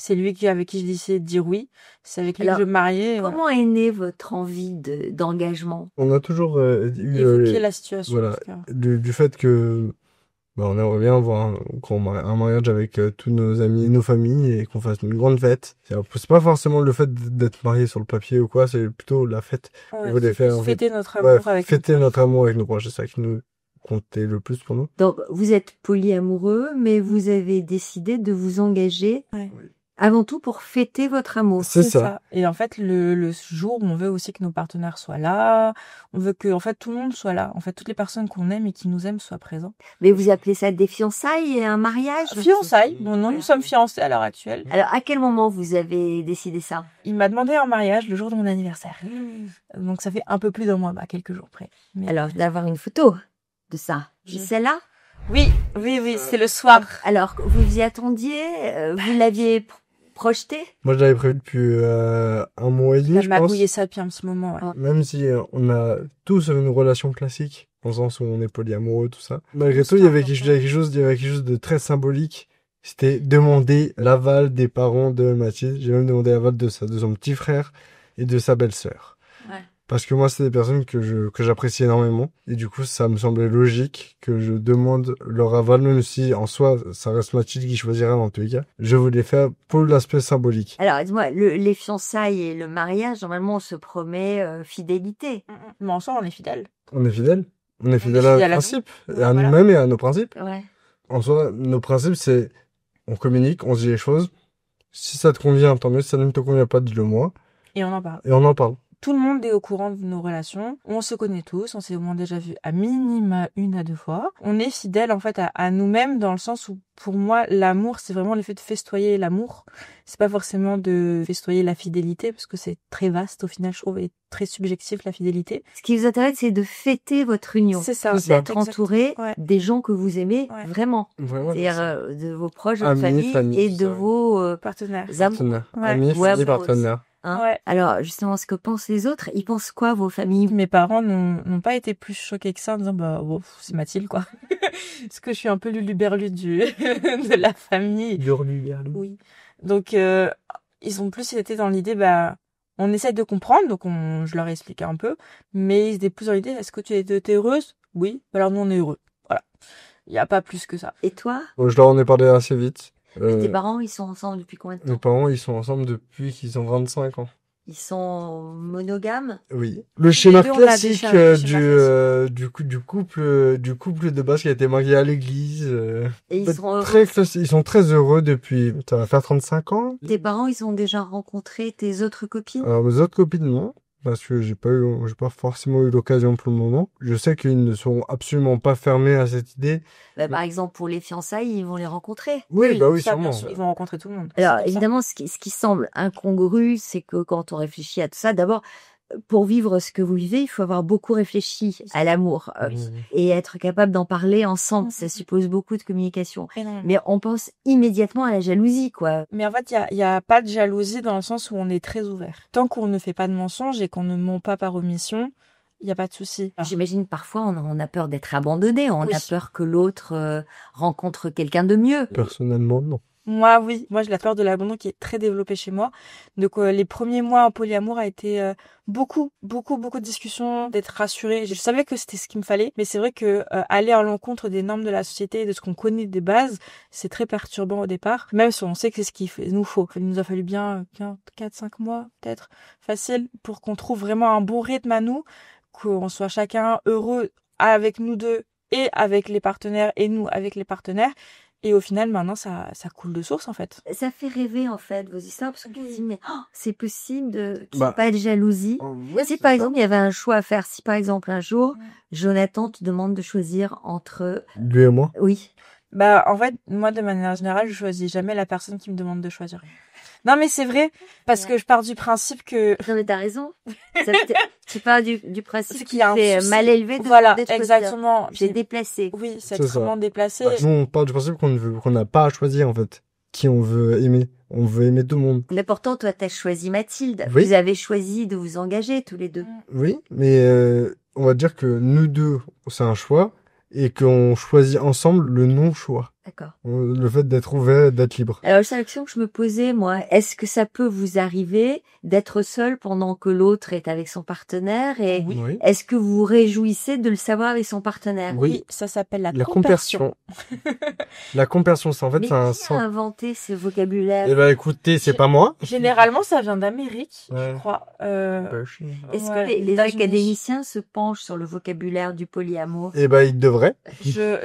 C'est lui avec qui j'ai décidé de dire oui. C'est avec lui que je veux me marier.
Comment est née votre envie d'engagement?
On a toujours
évoqué la situation.
Voilà, du fait que on aimerait bien avoir un mariage avec tous nos amis et nos familles et qu'on fasse une grande fête. C'est pas forcément le fait d'être marié sur le papier ou quoi, c'est plutôt la fête.
Ouais,
on voulait faire
fêter notre amour avec
fêter notre amour avec nos proches, c'est ça qui nous comptait le plus pour nous.
Donc, vous êtes polyamoureux, mais vous avez décidé de vous engager avant tout pour fêter votre amour.
C'est ça.
Et en fait, le jour où on veut aussi que nos partenaires soient là, on veut que, en fait, tout le monde soit là. En fait, toutes les personnes qu'on aime et qui nous aiment soient présents.
Mais vous appelez ça des fiançailles et un mariage?
Fiançailles. Non, nous sommes fiancés à l'heure actuelle.
Alors, à quel moment vous avez décidé ça?
Il m'a demandé un mariage le jour de mon anniversaire. Donc, ça fait un peu plus d'un mois, quelques jours près. Mais...
Alors, d'avoir une photo de ça. Celle-là?
Oui, c'est le soir.
Alors, vous y attendiez? Vous l'aviez projeté?
Moi, je l'avais prévu depuis un mois et demi, je pense.
Elle m'a gouillé ça depuis un petit moment. Ouais.
Même si on a tous une relation classique, dans le sens où on est polyamoureux, tout ça. Malgré tout, il y avait quelque chose de très symbolique. C'était demander l'aval des parents de Mathilde. J'ai même demandé l'aval de son petit frère et de sa belle-sœur.
Ouais.
Parce que moi, c'est des personnes que j'apprécie énormément. Et du coup, ça me semblait logique que je demande leur aval, même si, en soi, ça reste Mathilde qui choisira dans tous les cas. Je voulais faire pour l'aspect symbolique.
Alors, dis-moi, les fiançailles et le mariage, normalement, on se promet fidélité.
Mais en soi, on est fidèles.
On est fidèle. On est fidèle
fidèle
à
à
nos
nous.
principes,
Ouais,
à
voilà.
nous-mêmes et à nos principes.
Ouais.
En soi, nos principes, c'est, on communique, on se dit les choses. Si ça te convient, tant mieux. Si ça ne te convient pas, dis-le moi.
Et on en parle.
Et on en parle.
Tout le monde est au courant de nos relations. On se connaît tous. On s'est au moins déjà vu à minima 1 à 2 fois. On est fidèles, en fait, à nous-mêmes dans le sens où, pour moi, l'amour, c'est vraiment le fait de festoyer l'amour. C'est pas forcément de festoyer la fidélité, parce que c'est très vaste, au final, je trouve, et très subjectif, la fidélité.
Ce qui vous intéresse, c'est de fêter votre union.
C'est ça.
D'être entouré
Ouais.
des gens que vous aimez
Ouais.
vraiment.
Vraiment.
C'est-à-dire de vos proches, de votre
Amis,
famille et de
ça.
vos
Partenaire.
amours.
Partenaire.
Ouais.
Amis,
Ouais,
famille,
amoureux.
partenaire.
Hein.
Ouais.
Alors, justement, ce que pensent les autres, ils pensent quoi, vos familles?
Mes parents n'ont pas été plus choqués que ça en disant bah oh, c'est Mathilde quoi. Parce que je suis un peu luluberlu de la famille. Oui. Donc ils ont plus été dans l'idée bah on essaie de comprendre donc je leur ai expliqué un peu mais ils étaient plus dans l'idée est-ce que tu es heureuse? Oui. Alors nous on est heureux. Voilà. Il y a pas plus que ça.
Et toi?
Je leur en ai parlé assez vite.
Tes parents, ils sont ensemble depuis combien de
Mes
temps?
parents, ils sont ensemble depuis qu'ils ont 25 ans.
Ils sont monogames?
Oui. Le schéma
deux, on l'a
classique
déjà le
du couple de base qui a été marié à l'église.
Et ils sont heureux?
Très classique. Ils sont très heureux depuis, ça va faire 35 ans.
Tes parents, ils ont déjà rencontré tes autres copines?
Alors, mes autres copines, non. Parce que j'ai pas forcément eu l'occasion pour le moment. Je sais qu'ils ne sont absolument pas fermés à cette idée.
Bah, par exemple, pour les fiançailles, ils vont les rencontrer.
Oui, bah oui,
ça,
sûrement.
bien sûr, ils vont rencontrer tout le monde.
Alors,
C'est pour ça.
évidemment, ce qui semble incongru, c'est que quand on réfléchit à tout ça, d'abord, pour vivre ce que vous vivez, il faut avoir beaucoup réfléchi à l'amour et être capable d'en parler ensemble. Ça suppose beaucoup de communication.
Énormément.
Mais on pense immédiatement à la jalousie, quoi.
Mais en fait, il y a pas de jalousie dans le sens où on est très ouvert. Tant qu'on ne fait pas de mensonges et qu'on ne ment pas par omission, il y a pas de souci.
J'imagine parfois on a peur d'être abandonné, on
Oui.
a peur que l'autre rencontre quelqu'un de mieux.
Personnellement, non.
Moi, oui. Moi, j'ai la peur de l'abandon qui est très développée chez moi. Donc, les premiers mois en polyamour a été beaucoup de discussions, d'être rassurée. Je savais que c'était ce qu'il me fallait, mais c'est vrai que aller à l'encontre des normes de la société et de ce qu'on connaît des bases, c'est très perturbant au départ. Même si on sait que c'est ce qu'il nous faut. Il nous a fallu bien 4-5 mois, peut-être, facile, pour qu'on trouve vraiment un bon rythme à nous, qu'on soit chacun heureux avec nous deux et avec les partenaires et nous avec les partenaires. Et au final, maintenant, ça coule de source, en fait.
Ça fait rêver, en fait, vos histoires, parce qu'on se dit, mais c'est possible qu'il n'y ait
Bah,
pas de jalousie. Si, par exemple, il y avait un choix à faire, si, par exemple, un jour, Jonathan te demande de choisir entre...
Lui et moi.
Oui.
Bah, en fait, moi, de manière générale, je choisis jamais la personne qui me demande de choisir. Non, mais c'est vrai, parce que je pars du principe que...
Non, mais t'as raison. Tu pars du principe
C'est
qu'il
qu'il y a un
est
souci.
mal élevé de
Voilà,
demander de choisir.
exactement.
J'ai déplacé.
Oui, c'est
C'est ça.
extrêmement déplacé.
Nous, on part du principe qu'on n'a pas à choisir, en fait. Qui on veut aimer. On veut aimer tout le monde.
Mais pourtant, toi, t'as choisi Mathilde.
Oui.
Vous avez choisi de vous engager tous les deux.
Oui, mais on va dire que nous deux, c'est un choix. Et qu'on choisit ensemble le non-choix.
D'accord.
Le fait d'être ouvert, d'être libre.
Alors, c'est la question que je me posais, moi. Est-ce que ça peut vous arriver d'être seul pendant que l'autre est avec son partenaire et
Oui.
est-ce que vous vous réjouissez de le savoir avec son partenaire?
Oui, ça s'appelle la
La
compersion.
La compersion, c'est en fait,
Mais
c'est un
qui a inventé ce vocabulaire?
Eh ben, écoutez, c'est pas moi.
Généralement, ça vient d'Amérique,
Ouais.
je crois.
Est-ce
Ouais,
que les
États-Unis.
académiciens se penchent sur le vocabulaire du polyamour?
Eh ben, il devrait.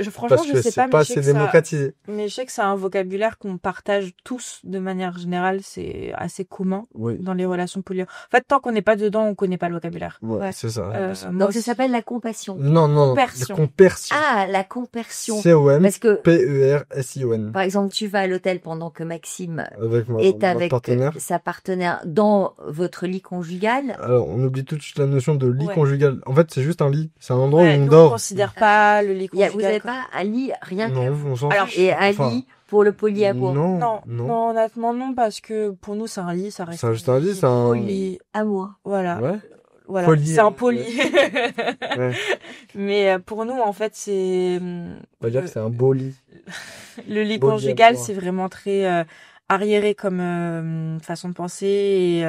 Franchement,
Parce
je
que
sais
c'est
pas,
pas
mais je sais
assez
que ça,
démocratisé.
mais je sais que c'est un vocabulaire qu'on partage tous de manière générale, c'est assez commun
Oui.
dans les relations polyamoureuses. En fait, tant qu'on n'est pas dedans, on connaît pas le vocabulaire.
Ouais, c'est ça.
Moi
Donc, ça
aussi.
s'appelle la compassion.
Non,
Compersion.
la compersion.
Ah, la compersion.
C-O-M,
Parce que,
P-E-R-S-I-O-N.
par exemple, tu vas à l'hôtel pendant que Maxime
Avec
est
notre
avec
partenaire.
sa partenaire dans votre lit conjugal.
Alors, on oublie tout de suite la notion de lit
Ouais.
conjugal. En fait, c'est juste un lit. C'est un endroit
Ouais,
où on
nous,
dort.
on considère pas le lit
Vous n'avez
conjugal.
pas un lit rien que
Non,
vous.
on s'en
Alors,
fiche.
Et un
Enfin,
lit pour le polyamour.
Non, honnêtement, non, parce que pour nous, c'est un lit, ça reste
C'est juste un lit, c'est un...
lit.
Amour.
Voilà.
Ouais.
voilà,
Poli,
c'est impoli.
Ouais.
Mais pour nous, en fait, c'est
On va dire que c'est un beau lit.
le lit
Beau lit à
conjugal,
boire.
c'est vraiment très arriéré comme façon de penser et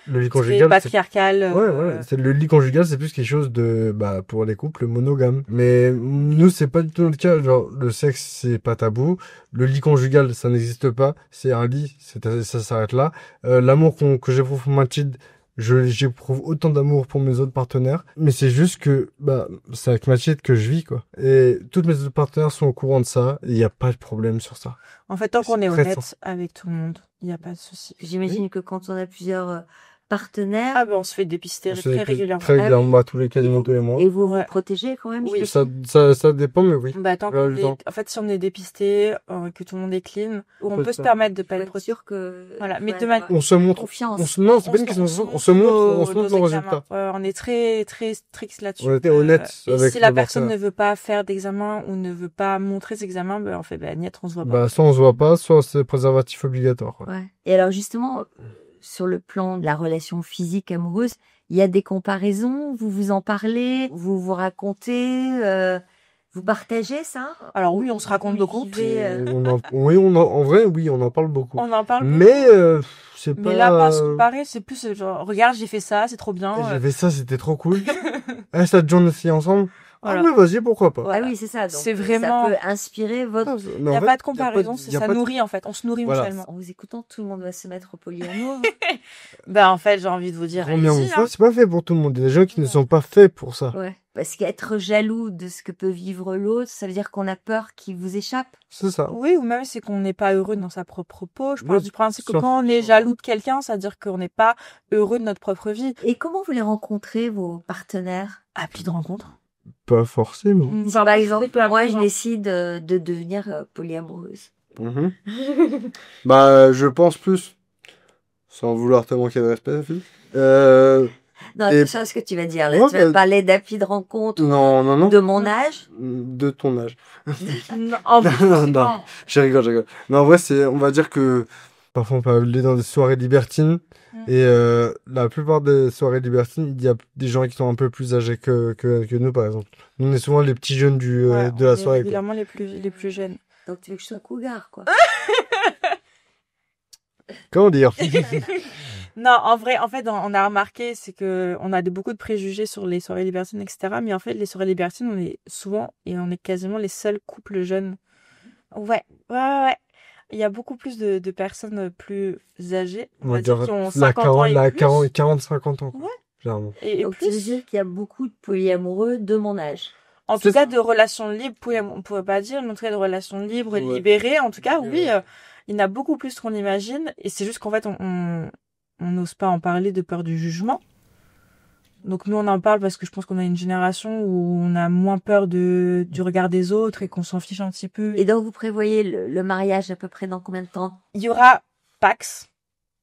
Le lit
très
conjugal, c'est
patriarcal.
ouais, c'est le lit conjugal, c'est plus quelque chose de, bah, pour les couples monogames. Mais nous, c'est pas du tout notre cas. Genre, le sexe, c'est pas tabou. Le lit conjugal, ça n'existe pas. C'est un lit, ça s'arrête là. L'amour que j'éprouve pour Mathilde, j'éprouve autant d'amour pour mes autres partenaires. Mais c'est juste que, bah, c'est avec Mathilde que je vis, quoi. Et toutes mes autres partenaires sont au courant de ça. Il n'y a pas de problème sur ça.
En fait, tant qu'on
C'est
est
très
honnête
sain.
avec tout le monde, il n'y a pas de souci.
J'imagine que quand on a plusieurs partenaires,
Ah ben, on se fait dépister
C'est
très régulièrement.
Très régulièrement, bah, quasiment tous les mois.
et vous
Ouais.
vous protégez quand même.
Oui.
Ça dépend, mais oui.
Bah, tant
Là,
qu'on
le
est...
temps.
En fait, si on est dépisté, que tout le monde est clean, on
Peut
peut se
faire.
permettre de pas
Faut
être
être sûr que
Voilà, mais
faut
de
avoir
On se montre.
confiance.
Non, c'est pas une question de on se montre nos
examens.
résultats.
On est très, très strict là-dessus.
On était honnête
Et
avec
si la
nos
personne ne
partenaires.
veut pas faire d'examen ou ne veut pas montrer ses examens, ben, on fait, ben, niet, on se voit pas.
Bah, soit on se voit pas, soit c'est préservatif obligatoire. Quoi.
Ouais. Et alors justement, sur le plan de la relation physique amoureuse, il y a des comparaisons, vous vous en parlez, vous vous racontez, vous partagez ça?
Alors oui, on se raconte beaucoup.
Oui, en vrai, oui, on en parle beaucoup.
On en parle
Mais, c'est pas...
mais là, pas se comparer, c'est plus genre, regarde, j'ai fait ça, c'est trop bien.
J'avais ça, c'était trop cool. Eh, ça te joue aussi ensemble?
Voilà.
Ah, mais vas-y, pourquoi pas?
Ah oui, c'est ça. Donc,
C'est vraiment-
ça peut inspirer votre...
Il n'y a pas de comparaison, ça nourrit en fait, on se nourrit
Voilà.
mutuellement.
En vous écoutant, tout le monde va se mettre au polyamour.
Ben en fait, j'ai envie de vous dire,
Combien
allez-y,
de fois,
hein.
c'est pas fait pour tout le monde. Il y a des gens qui ne sont pas faits pour ça.
Ouais. Parce qu'être jaloux de ce que peut vivre l'autre, ça veut dire qu'on a peur qu'il vous échappe.
C'est ça.
Oui, ou même c'est qu'on n'est pas heureux dans sa propre peau. Je
Ouais,
pars du principe que
sûr.
quand on est jaloux de quelqu'un, ça veut dire qu'on n'est pas heureux de notre propre vie.
Et comment vous les rencontrez, vos partenaires?
Appli de rencontre.
Pas forcément.
Par exemple, moi, je décide de devenir polyamoureuse.
Mhm. Bah, je pense plus, sans vouloir te manquer de respect, la fille.
Non,
Et-
c'est ça ce que tu vas dire. Là,
Ouais,
tu vas
bah-
parler d'appli de rencontre
Non.
de mon âge.
De ton âge.
Non, en plus,
Non. Je rigole. Non, en vrai, on va dire que parfois on peut aller dans des soirées libertines. Et la plupart des soirées libertines, il y a des gens qui sont un peu plus âgés que nous, par exemple. Nous, on est souvent les petits jeunes
ouais,
de
on
la
est
soirée. Quoi.
régulièrement les plus jeunes.
Donc, tu veux que je sois cougar, quoi.
Comment dire?
Non, en vrai, en fait, on a remarqué, c'est que on a beaucoup de préjugés sur les soirées libertines, etc. Mais en fait, les soirées libertines, on est souvent et on est quasiment les seuls couples jeunes. Ouais. Il y a beaucoup plus de personnes plus âgées,
On va dire
qui ont
la
50 ans et plus.
40-50 ans. Quoi,
Ouais.
généralement.
Et
Donc, tu veux
plus.
dire qu'il y a beaucoup de polyamoureux de mon âge.
En
C'est
tout cas,
ça.
de relations libres, on pourrait pas dire, mais en tout cas, de relations libres et
Ouais.
libérées. En tout cas, oui,
Ouais.
il y en a beaucoup plus qu'on imagine. Et c'est juste qu'en fait, on n'ose pas en parler de peur du jugement. Donc nous, on en parle parce que je pense qu'on a une génération où on a moins peur du regard des autres et qu'on s'en fiche un petit peu.
Et donc, vous prévoyez le mariage à peu près dans combien de temps?
Il y aura Pax,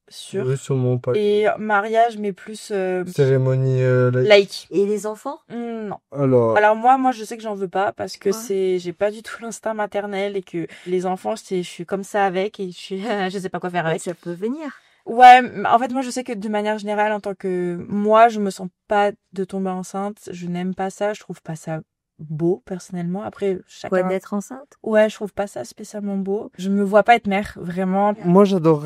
sûr,
Oui, sûrement pas.
et mariage, mais plus
Cérémonie
laïque.
Et les enfants?
Non.
Alors,
Alors moi, je sais que j'en veux pas parce que
Ouais.
j'ai pas du tout l'instinct maternel et que les enfants, je suis comme ça avec et je sais pas quoi faire avec.
Ça peut venir.
Ouais, mais en fait, moi, je sais que de manière générale, en tant que moi, je me sens pas de tomber enceinte. Je n'aime pas ça. Je trouve pas ça beau, personnellement. Après,
Quoi,
chacun...
d'être enceinte?
Ouais, je trouve pas ça spécialement beau. Je me vois pas être mère, vraiment.
moi, j'adore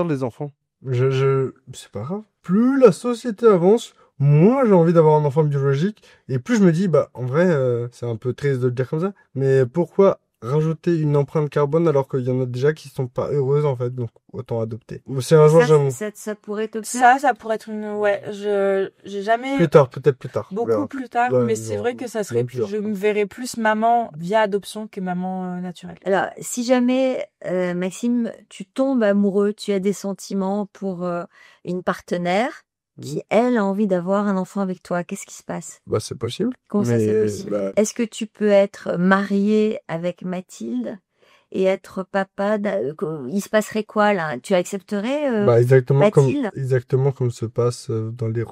les enfants. C'est pas grave. Plus la société avance, moins j'ai envie d'avoir un enfant biologique. Et plus je me dis, bah, en vrai, c'est un peu triste de le dire comme ça. Mais pourquoi rajouter une empreinte carbone alors qu'il y en a déjà qui sont pas heureuses, en fait. Donc, autant adopter. C'est un jour, j'aime.
Ça pourrait te plaire.
Ça pourrait être une... Ouais, j'ai jamais...
Plus tard, peut-être plus tard.
Beaucoup
Voilà.
plus tard,
Ouais,
mais c'est
genre,
vrai que ça serait...
même plus
Je me verrais plus maman via adoption que maman naturelle.
Alors, si jamais, Maxime, tu tombes amoureux, tu as des sentiments pour une partenaire qui, elle, a envie d'avoir un enfant avec toi, qu'est-ce qui se passe?
Bah, c'est possible.
Comment ça, c'est
Mais,
possible?
bah,
Est-ce que tu peux être marié avec Mathilde et être papa il se passerait quoi, là? Tu accepterais
bah, exactement
Mathilde?
comme se passe dans les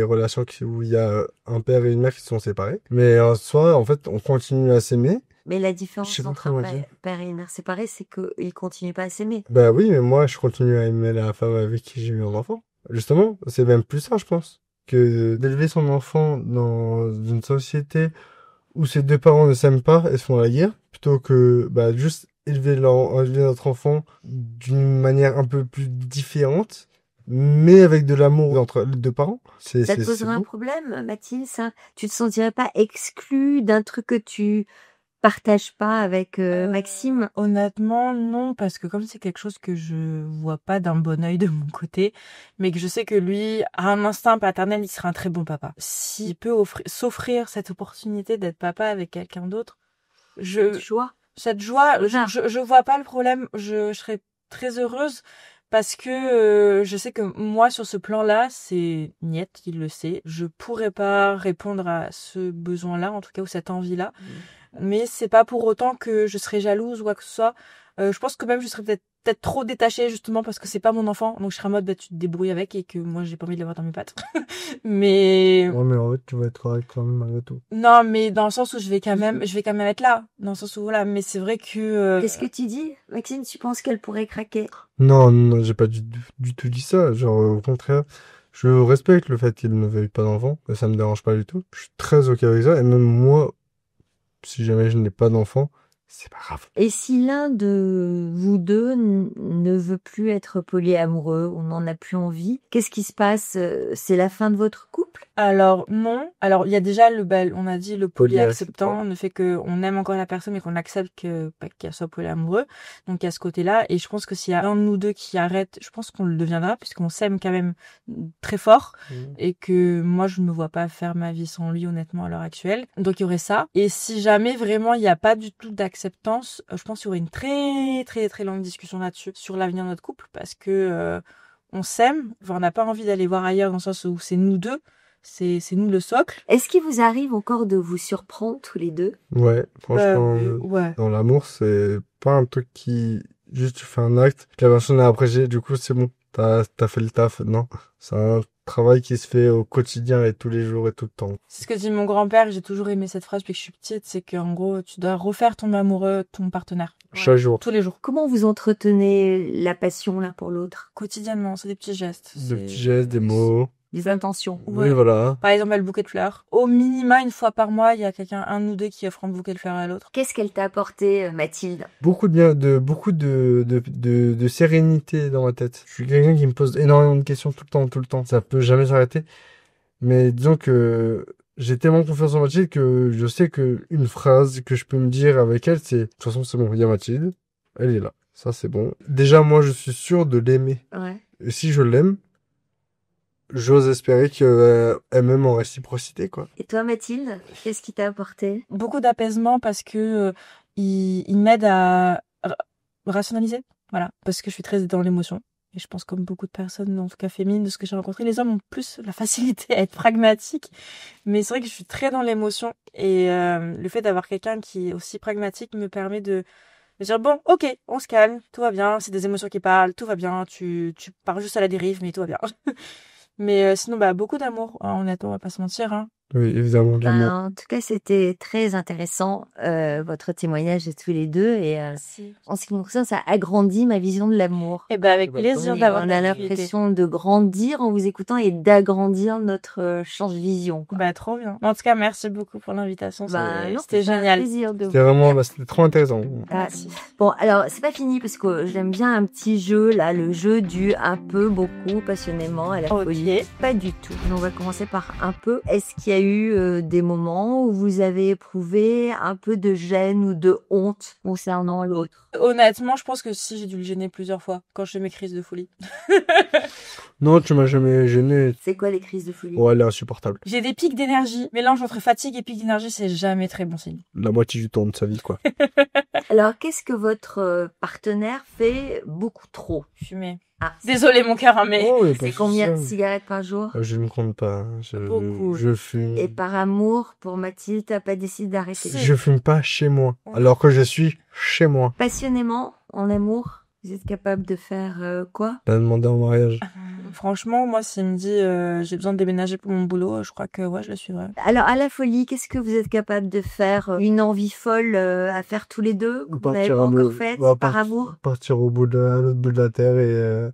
relations où il y a un père et une mère qui sont séparés. Mais en soi, en fait, on continue à s'aimer.
Mais la
Je
différence
sais pas
entre
comment
un
dire.
père et une mère séparés, c'est qu'ils continuent pas à s'aimer.
Bah oui, mais moi, je continue à aimer la femme avec qui j'ai eu un enfant. Justement, c'est même plus ça, je pense. que d'élever son enfant dans une société où ses deux parents ne s'aiment pas et se font la guerre, plutôt que juste élever notre enfant d'une manière un peu plus différente, mais avec de l'amour entre les deux parents.
Ça te poserait un problème, Mathilde, ça? Tu te sentirais pas exclue d'un truc que tu partages pas avec Maxime?
Honnêtement, non, parce que comme c'est quelque chose que je vois pas d'un bon œil de mon côté, mais que je sais que lui a un instinct paternel, il sera un très bon papa. S'il peut s'offrir cette opportunité d'être papa avec quelqu'un d'autre, cette joie, je vois pas le problème. Je serais très heureuse parce que je sais que moi sur ce plan-là, c'est niet, il le sait. Je pourrais pas répondre à ce besoin-là, en tout cas ou cette envie-là. Mais c'est pas pour autant que je serais jalouse ou quoi que ce soit. Je pense que même je serais peut-être trop détachée justement parce que c'est pas mon enfant, donc je serais en mode tu te débrouilles avec et que moi j'ai pas envie de l'avoir dans mes pattes. mais
ouais, mais en fait tu vas être correct quand même malgré tout.
Non, mais dans le sens où je vais quand même être là, dans le sens où voilà, mais c'est vrai que
Qu'est-ce que tu dis, Maxime? Tu penses qu'elle pourrait craquer?
Non, j'ai pas du tout dit ça. Genre au contraire, je respecte le fait qu'il ne veuille pas d'enfant, et ça me dérange pas du tout. Je suis très ok avec ça, et même moi, si jamais je n'ai pas d'enfant, c'est pas grave.
Et si l'un de vous deux ne veut plus être polyamoureux, on n'en a plus envie, qu'est-ce qui se passe? C'est la fin de votre couple?
Alors non. Alors il y a déjà on a dit le polyacceptant, le fait que on aime encore la personne mais qu'on accepte qu'elle soit polyamoureux. Donc il y a ce côté-là et je pense que s'il y a un de nous deux qui arrête, je pense qu'on le deviendra puisqu'on s'aime quand même très fort et que moi je ne me vois pas faire ma vie sans lui honnêtement à l'heure actuelle. Donc il y aurait ça. Et si jamais vraiment il n'y a pas du tout d'acceptance, je pense qu'il y aurait une très très très longue discussion là-dessus sur l'avenir de notre couple parce que on s'aime, on n'a pas envie d'aller voir ailleurs dans le sens où c'est nous deux. C'est nous le socle.
Est-ce qu'il vous arrive encore de vous surprendre tous les deux?
Ouais, franchement,
ouais.
Dans l'amour, c'est pas un truc qui... Juste tu fais un acte, que la personne a apprécié, du coup c'est bon, t'as fait le taf. Non, c'est un travail qui se fait au quotidien et tous les jours et tout le temps.
C'est ce que dit mon grand-père, j'ai toujours aimé cette phrase depuis que je suis petite, c'est qu'en gros, tu dois refaire ton amoureux, ton partenaire.
Chaque jour.
Tous les jours.
Comment vous entretenez la passion l'un pour l'autre?
Quotidiennement, c'est des petits gestes.
Des mots.
Des intentions.
Oui, voilà.
Par exemple, le bouquet de fleurs. Au minima, une fois par mois, il y a un ou deux qui offre un bouquet de fleurs à l'autre.
Qu'est-ce qu'elle t'a apporté, Mathilde?
Beaucoup de sérénité dans ma tête. Je suis quelqu'un qui me pose énormément de questions tout le temps. Ça peut jamais s'arrêter. Mais disons que j'ai tellement confiance en Mathilde que je sais que une phrase que je peux me dire avec elle, c'est, de toute façon, c'est bon, il y a Mathilde. Elle est là. Ça, c'est bon. Déjà, moi, je suis sûr de l'aimer.
Ouais.
Et si je l'aime, j'ose espérer qu'elle m'aime en réciprocité, quoi.
Et toi, Mathilde, qu'est-ce qui t'a apporté?
Beaucoup d'apaisement parce que il m'aide à rationaliser. Voilà. Parce que je suis très dans l'émotion. Et je pense comme beaucoup de personnes, en tout cas féminines, de ce que j'ai rencontré, les hommes ont plus la facilité à être pragmatiques. Mais c'est vrai que je suis très dans l'émotion. Et le fait d'avoir quelqu'un qui est aussi pragmatique me permet de dire, bon, ok, on se calme, tout va bien, c'est des émotions qui parlent, tout va bien, tu pars juste à la dérive, mais tout va bien. Mais sinon, beaucoup d'amour, honnêtement, on va pas se mentir. Hein.
Oui, évidemment, de l'amour.
En tout cas, c'était très intéressant, votre témoignage de tous les deux. Et en ce qui me concerne, ça agrandit ma vision de l'amour.
Et avec plaisir d'avoir
On a l'impression de grandir en vous écoutant et d'agrandir notre champ de vision. Quoi.
Trop bien. En tout cas, merci beaucoup pour l'invitation. C'était génial.
C'était trop intéressant.
Merci. Bon, alors, c'est pas fini parce que j'aime bien un petit jeu, là, le jeu du un peu, beaucoup, passionnément, à la folie. Pas du tout. On va commencer par un peu. Est-ce qu'il y a eu des moments où vous avez éprouvé un peu de gêne ou de honte concernant l'autre?
Honnêtement, je pense que si, j'ai dû le gêner plusieurs fois quand je fais mes crises de folie.
Non, tu m'as jamais gêné.
C'est quoi les crises de folie?
Oh, elle est insupportable.
J'ai des pics d'énergie. Mélange entre fatigue et pics d'énergie, c'est jamais très bon signe.
La moitié du temps de sa vie, quoi.
Alors, qu'est-ce que votre partenaire fait beaucoup trop?
Fumer. Ah, désolé mon cœur, mais
c'est combien de cigarettes par jour?
Je ne compte pas.
Beaucoup.
Je fume.
Et par amour pour Mathilde, t'as pas décidé d'arrêter?
Je fume pas chez moi, alors que je suis chez moi.
Passionnément, en amour, vous êtes capable de faire quoi?
T'as demandé en mariage.
Franchement, moi, s'il me dit j'ai besoin de déménager pour mon boulot, je crois que je le suivrai.
Alors, à la folie, qu'est-ce que vous êtes capable de faire? Une envie folle à faire tous les deux? Que vous n'avez pas encore faite par amour?
Partir à l'autre bout de la terre et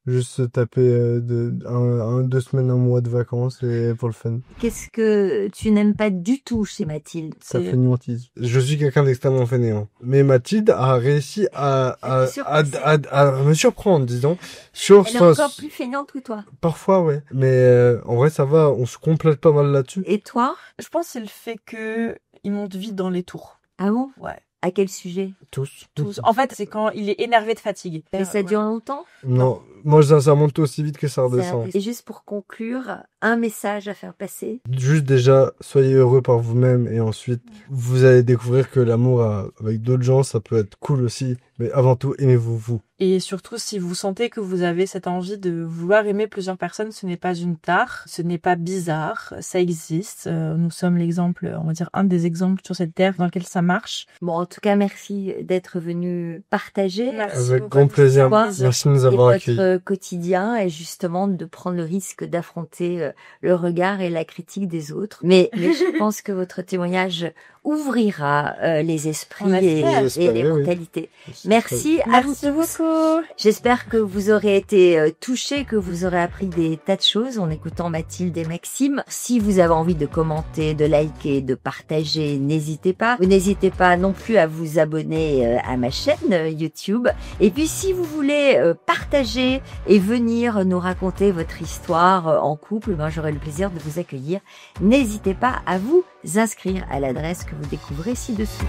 Juste se taper 2 semaines, un mois de vacances et pour le fun.
Qu'est-ce que tu n'aimes pas du tout chez Mathilde?
Ça fainéantise. Je suis quelqu'un d'extrêmement fainéant. Mais Mathilde a réussi à me surprendre, disons.
Elle est encore plus feignante que toi.
Parfois, ouais. Mais en vrai, ça va. On se complète pas mal là-dessus.
Et toi?
Je pense que c'est le fait que il monte vite dans les tours.
Ah bon?
Ouais.
À quel sujet?
Tous.
En fait, c'est quand il est énervé de fatigue.
Et ça dure longtemps?
Non. Moi, ça monte aussi vite que ça redescend.
Et juste pour conclure, un message à faire passer.
Juste déjà, soyez heureux par vous-même et ensuite, vous allez découvrir que l'amour avec d'autres gens, ça peut être cool aussi. Mais avant tout, aimez-vous vous.
Et surtout, si vous sentez que vous avez cette envie de vouloir aimer plusieurs personnes, ce n'est pas une tare, ce n'est pas bizarre, ça existe. Nous sommes l'exemple, on va dire, un des exemples sur cette terre dans lequel ça marche.
Bon, en tout cas, merci d'être venu partager.
Merci
avec grand plaisir. Merci de nous avoir accueillis.
Votre quotidien est justement de prendre le risque d'affronter le regard et la critique des autres. Mais je pense que votre témoignage ouvrira les esprits et les mentalités. Merci à vous tous. J'espère que vous aurez été touchés, que vous aurez appris des tas de choses en écoutant Mathilde et Maxime. Si vous avez envie de commenter, de liker, de partager, n'hésitez pas. N'hésitez pas non plus à vous abonner à ma chaîne YouTube. Et puis si vous voulez partager et venir nous raconter votre histoire en couple, j'aurai le plaisir de vous accueillir. N'hésitez pas à vous inscrire à l'adresse que vous découvrez ci-dessous.